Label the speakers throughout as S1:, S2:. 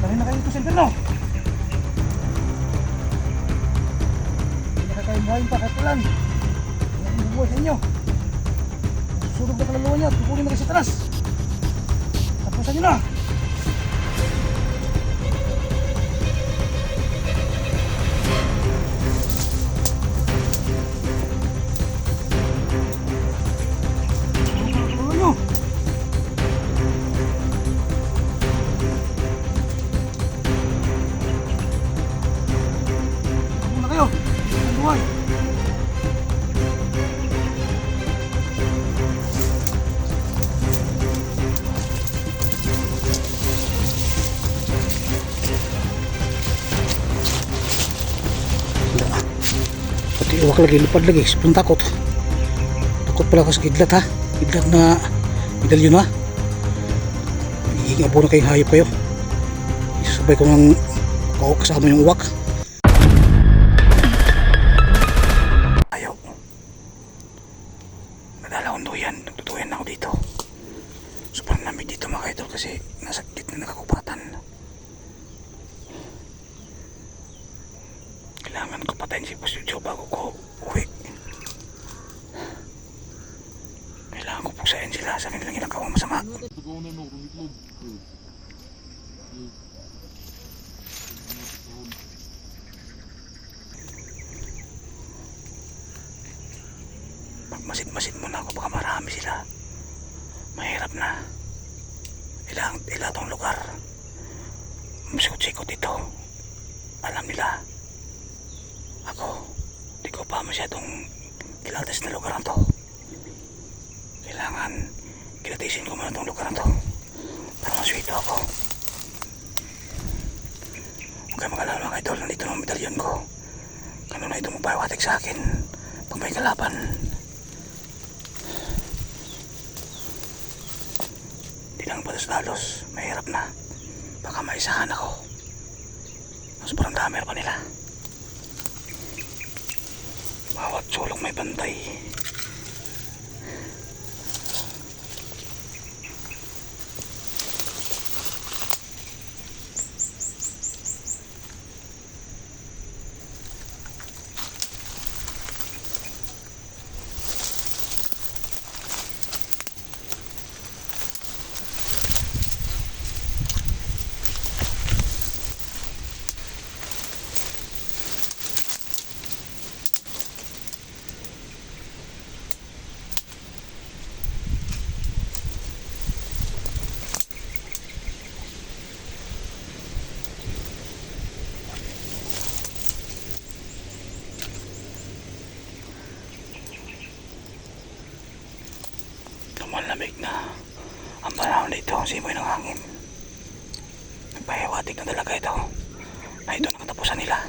S1: Dahil na kayo ito sa inferno. Hindi na kayo buhayin pa kahit kailan. Hindi ang buhay sa inyo. Susulog na kaluluwa niya at kukunin na kayo sa talas. Tapusan niyo na.
S2: Iwak lagi, lupad lagi, sobrang takot pala ako sa kidlat ha, kidlat na medalyon ha. Magiging abo na kayong hayop kayo, isasabay ko ng kasama yung uwak. Ayaw, nadalaunduyan, nagtutuyan na ako dito. Sobrang lamig dito mga idol kasi nasa gitna na kakupatan. Kailangan ko patayin si Boss Jojo bago ko uwi. Kailangan ko puksain sila sa kanilang ginagawang masama. Magmasid-masid muna ako, baka marami sila. Mahirap na. Ilang tong lugar. Masikot-sikot ito. Alam nila. Ako, di ko pa masyadong kilates na lugar na to. Kailangan kilatisin ko muna itong lugar na to para maswito ako. Huwag kayo mag-alala mga idol, nandito ng medalyon ko. Ganun na ito magpawatik sa akin pag may kalaban. Di lang palos-dalos, mahirap na. Baka maisahan ako. Mas parang dami pa nila. Bawat sulok may bantay. Malamig na ang panahon dito, simoy ng hangin. Nagpahiwatig na talaga ito na ito ang katapusan nila.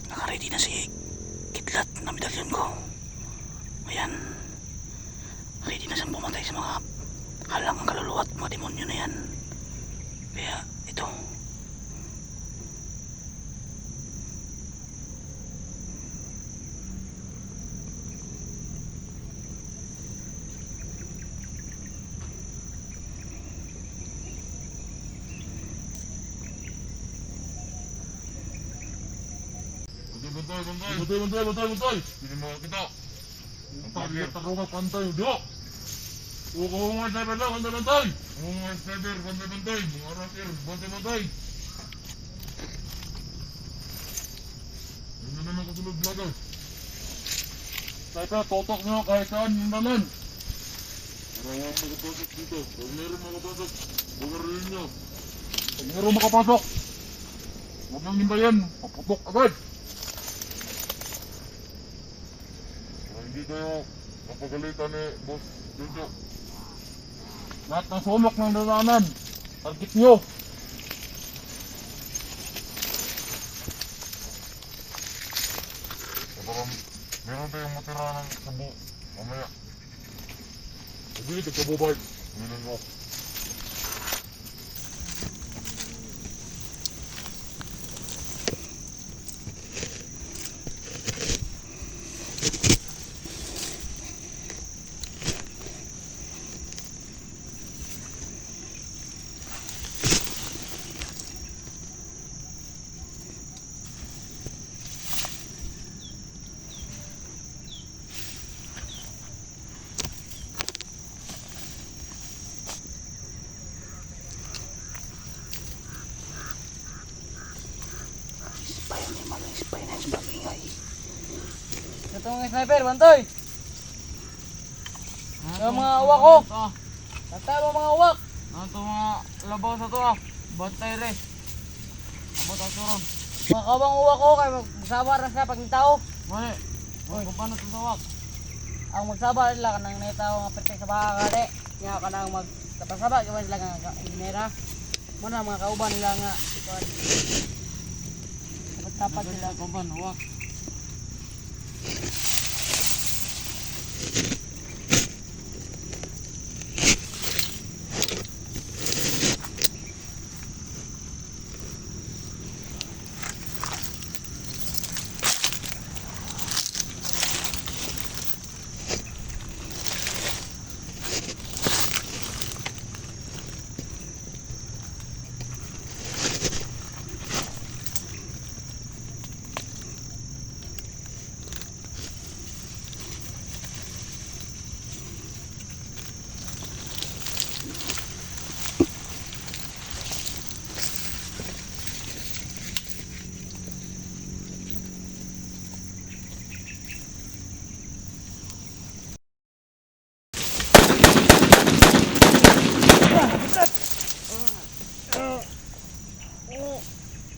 S2: Naka-ready na si Kidlat na medalyon ko. Ayan, ready na siyang pumatay sa mga halangang kaluluwa at mga demonyo na yan. Kaya ito,
S3: Bantay. Hindi makakita. Ang pagkakita tarungan pantay. Diyo! Mga sniper lang, bantay-bantay. Mga sniper, bantay-bantay. Mga rocker, bantay-bantay. Ano na nakasulog vlogger? Sniper, totok nyo kahit saan yung dalan. Para walang makapasok dito. Pag meron makapasok, bugarilin nyo. Pag meron makapasok, huwag nang hintayin, paputok agad. Para hindi kayo napagalitan ni Boss Jojo. Lahat ng sulok ng dalanan, target nyo. Parang meron tayong matira ng sabo mamaya. Hindi, nagkabubay. Minan mo.
S1: Ito mga sniper, bantoy! Ito mga uwak ko! Tata mo mga uwak!
S4: Ito mga labaw sa to ah. Bantay re. Abot ang suron.
S1: Mga kawang uwak ko kay magsabar na sila pag may tao.
S4: Mali. Kung paano ito sawak?
S1: Ang magsabar nila kanang may tao nga pertek sa baka kade. Nga kanang magkapasaba, gawa sila nga inera. Muna mga kauban nila nga. Dapat sila.
S4: Kaban, huwag.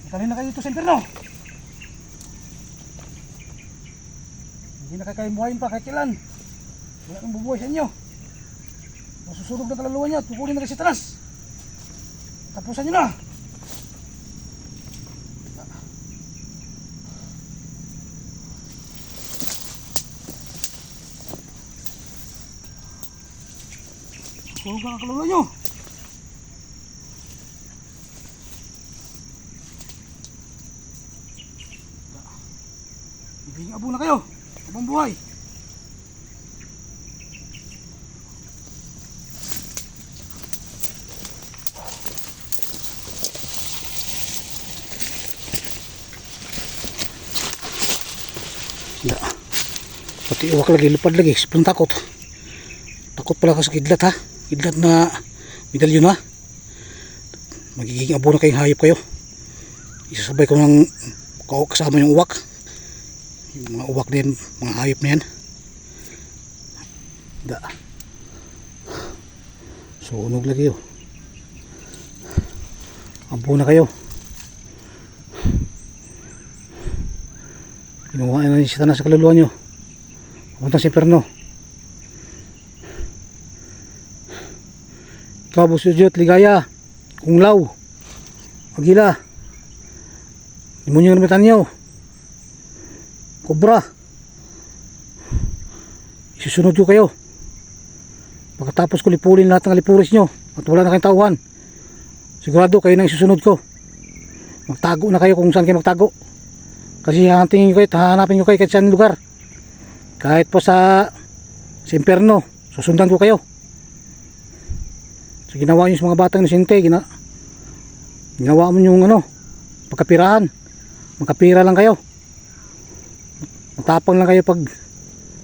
S2: Kanina kayo dito sa impyerno. Hindi na kayo buhayin pa kahit kailan. Wala kang bubuhay sa inyo. Masusunog na kaluluwa niya, tukulin na kayo sa talas. Tapusan niyo na. Sunog na ang kaluluwa niyo. Ibiging abo na kayo, habang buhay. Pati uwak lagi, lupad lagi, sobrang takot. Takot pala ka sa kidlat ha. Kidlat na medalyon ha. Magiging abo na kayong hayop kayo. Isasabay ko ng kasama yung uwak. Yung mga uwak din, mga hayop na yan. Sunog lagi yun. Abo na kayo. Kinuha na si Satanas sa kaluluwa nyo. Papunta sa impyerno. Ikaw, Boss Jojo, Ligaya, Kunglaw, Agila, demonyo ng Metanyo, Cobra, isusunod ko kayo. Pagkatapos ko lipulin lahat ng lipuris nyo at wala na kayong tauhan, sigurado kayo na isusunod ko. Magtago na kayo kung saan kayo magtago, kasi hahantingin ko kayo, hahanapin ko kayo kahit saan lugar, kahit po sa impyerno. Susundan ko kayo. So ginawa nyo sa mga batang inosente, ginawa mo yung pagkapirahan. Magkapira lang kayo, matapang lang kayo pag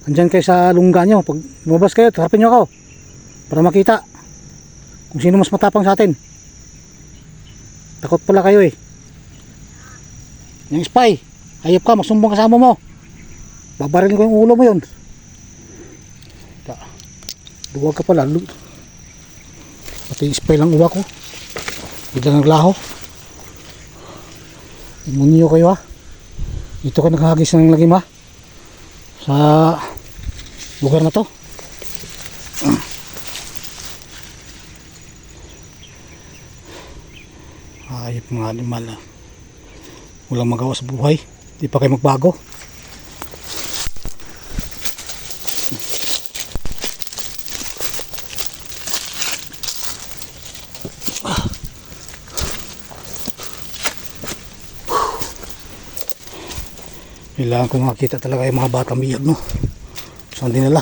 S2: andyan kayo sa lungga nyo. Pag lumabas kayo, harapin nyo ako. para makita kung sino mas matapang sa atin. Takot pala kayo eh. Yung spy, hayop ka, magsumbong kasama mo, babarilin ko yung ulo mo yun. Duwag ka pala. Pati yung spy lang uwa ko, bigla naglaho. Imunyo kayo ha. Dito ka naghahagis ng lagim ha, sa lugar na to. Ayop mga animal ha. Walang magawa sa buhay, di pa kayo magbago. Kailangan ko makita talaga yung mga batang biyag, no? Saan dinala?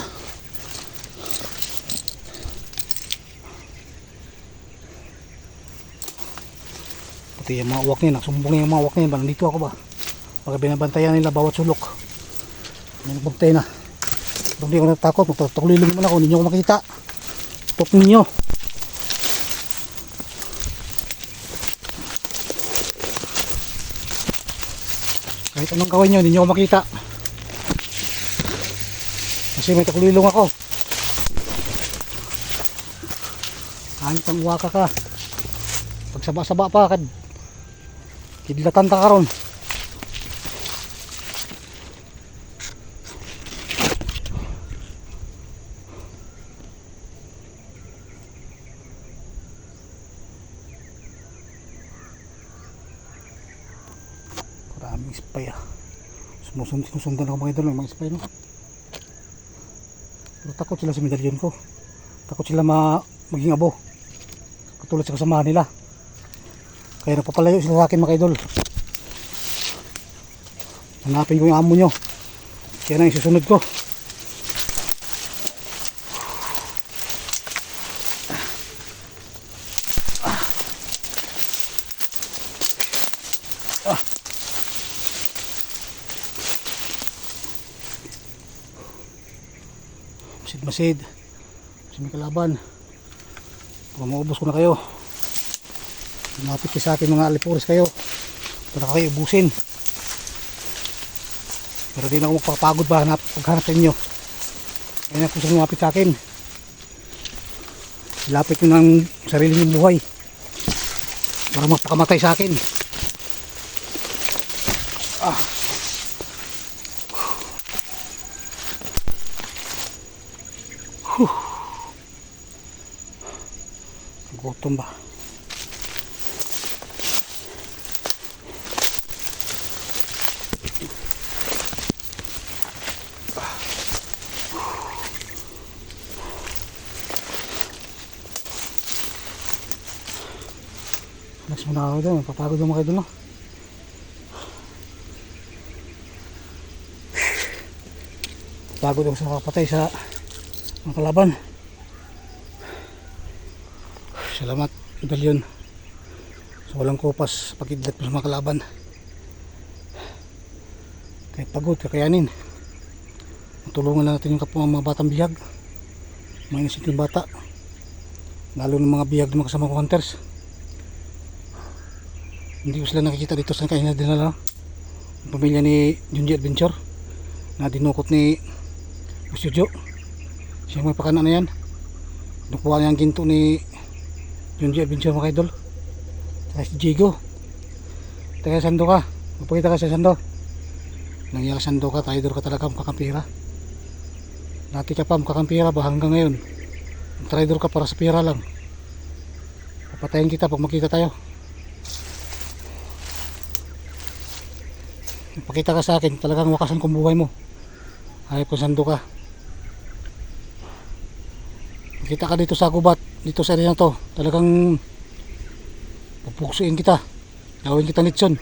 S2: Pati yung mga uwak nila, nasumbong yung mga uwak nila. Nandito ako ba? Pagka binabantayan nila bawat sulok, may nagbantay na. Kung hindi ako natakot, magtatuloy naman ako, hindi nyo ako makita. Stop ninyo. Kahit anong gawin nyo, hindi nyo ako makita. Kasi may takulilong ako. Hanip ang uwaka ka. Pagsaba-saba pa, kidlatan ta karon. Maraming spy ah. Sinusundan ako mga idol ng mga spy, no? Pero takot sila sa medalyon ko. Takot sila maging abo, katulad sa kasamahan nila. Kaya napapalayo sila sa akin mga idol. Hanapin ko yung amo nyo. Kaya na isusunod ko. Masid kasi may kalaban. Kung maubos ko na kayo, lumapit kayo sa akin mga alipuris kayo para kayo ubusin. Pero di na ako magpapagod ba paghanap sa inyo. Kaya kung saan lumapit sa akin, ilapit nyo ng sarili nyong buhay para magpakamatay sa akin. Gutom ba? Mas muna ako doon, papagod naman kayo doon, no? Papagod ako sa kapatay sa mga kalaban. Salamat medalyon sa walang kupas pagkidlat sa mga kalaban. Kahit pagod, kakayanin. Matulungan na natin yung kapwa mga batang bihag, mga inisitong bata, lalo ng mga bihag ng mga kasamang hunters. Hindi ko sila nakikita dito sa kanya dinala ang pamilya ni Junji Adventure na dinukot ni Usyojo. Siya may pakana na yan. Nakuha niya ang ginto ni Junji Adventure mga idol. Saka si Jigo. Taga Sando ka. Magpakita ka sa Sando. Nangyari Sando ka, traidor ka talaga, makakampira. Dati ka pa makakampira ba hanggang ngayon? Traidor ka para sa pira lang. Papatayin kita pag makita tayo. Pakita ka sa akin, talagang wakasan kong buhay mo. Hayop kung Sando ka. Kita ka dito sa gubat, dito sa area na to, talagang pupuksuin kita, gawin kita nitson,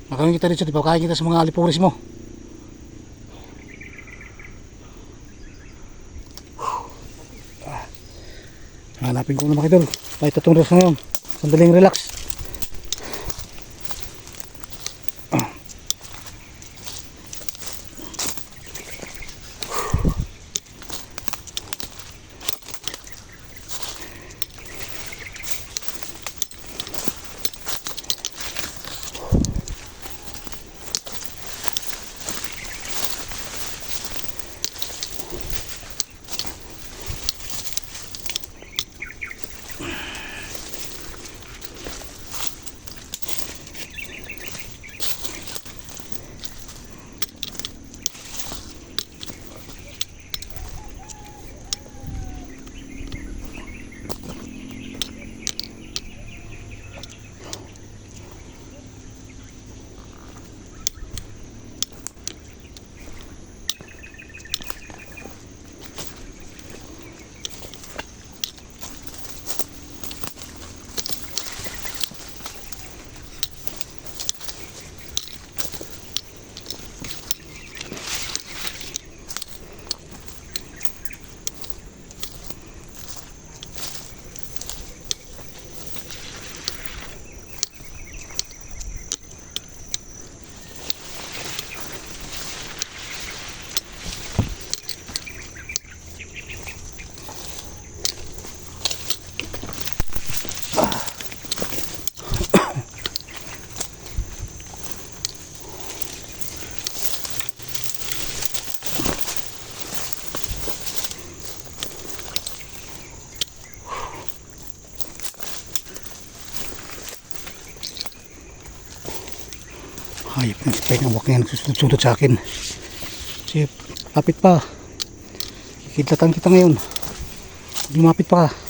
S2: makawin kita nitson, ipakain kita sa mga alipuris mo. Hanapin ko na mga idol, kahit tatong relax ngayon, sandaling relax. hayop na pa yung awak niya nagsusundot sa akin. Kasi lapit pa. Kikidlatan kita ngayon. Lumapit pa ka.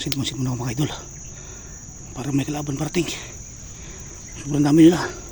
S2: Sidmon ako mga idol para may kalaban parating. Sobrang dami nila.